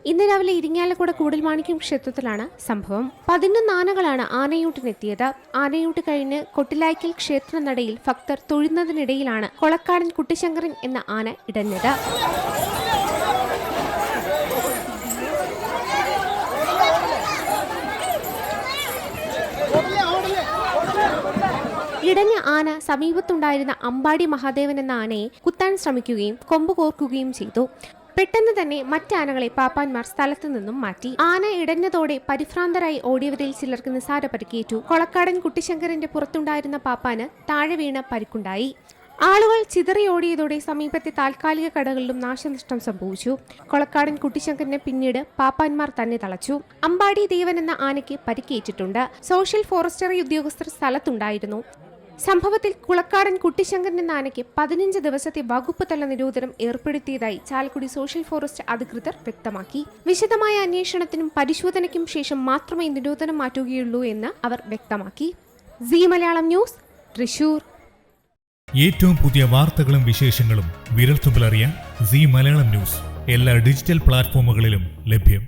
ഇന്ന് രാവിലെ ഇരിങ്ങാലക്കുട കൂടൽമാണിക്യം ക്ഷേത്രത്തിലാണ് സംഭവം. 11 ആനകളാണ് ആനയൂട്ടിനെത്തിയത്. ആനയൂട്ട് കഴിഞ്ഞ് കൊട്ടിലായ്ക്കൽ ക്ഷേത്രനടയിൽ ഭക്തർ തൊഴുന്നതിനിടയിലാണ് കൊളക്കാടൻ കുട്ടിശങ്കരൻ എന്ന ആന ഇടഞ്ഞത്. ഇടഞ്ഞ ആന സമീപത്തുണ്ടായിരുന്ന അമ്പാടി മഹാദേവൻ എന്ന ആനയെ കുത്താൻ ശ്രമിക്കുകയും കൊമ്പ് കോർക്കുകയും ചെയ്തു. പെട്ടെന്ന് തന്നെ മറ്റാനകളെ പാപ്പാന്മാർ സ്ഥലത്തു നിന്നും മാറ്റി. ആന ഇടഞ്ഞതോടെ പരിഭ്രാന്തരായി ഓടിയവരിൽ ചിലർക്ക് നിസാര പരിക്കേറ്റു. കൊളക്കാടൻ കുട്ടിശങ്കരന്റെ പുറത്തുണ്ടായിരുന്ന പാപ്പാന് താഴെ വീണ് പരിക്കുണ്ടായി. ആളുകൾ ചിതറിയോടിയതോടെ സമീപത്തെ താൽക്കാലിക കടകളിലും നാശനഷ്ടം സംഭവിച്ചു. കൊളക്കാടൻ കുട്ടിശങ്കരനെ പിന്നീട് പാപ്പാന്മാർ തന്നെ തളച്ചു. അമ്പാടി ദേവൻ എന്ന ആനയ്ക്ക് പരിക്കേറ്റിട്ടുണ്ട്. സോഷ്യൽ ഫോറസ്ട്രി ഉദ്യോഗസ്ഥർ സ്ഥലത്തുണ്ടായിരുന്നു. സംഭവത്തിൽ കുളക്കാടൻ കുട്ടിശങ്കരൻ എന്ന ആനയ്ക്ക് 15 ദിവസത്തെ വകുപ്പ് തല നിരോധനം ഏർപ്പെടുത്തിയതായി ചാലക്കുടി സോഷ്യൽ ഫോറസ്റ്റ് അധികൃതർ വ്യക്തമാക്കി. വിശദമായ അന്വേഷണത്തിനും പരിശോധനയ്ക്കും ശേഷം മാത്രമേ നിരോധനം മാറ്റുകയുള്ളൂ എന്ന് അവർ വ്യക്തമാക്കി. Zee Malayalam news, Thrissur. ഏറ്റവും പുതിയ വാർത്തകളും വിശേഷങ്ങളും വിരൽത്തുമ്പിലറിയാൻ സീ മലയാളം ന്യൂസ് എല്ലാ ഡിജിറ്റൽ പ്ലാറ്റ്ഫോമുകളിലും ലഭ്യം.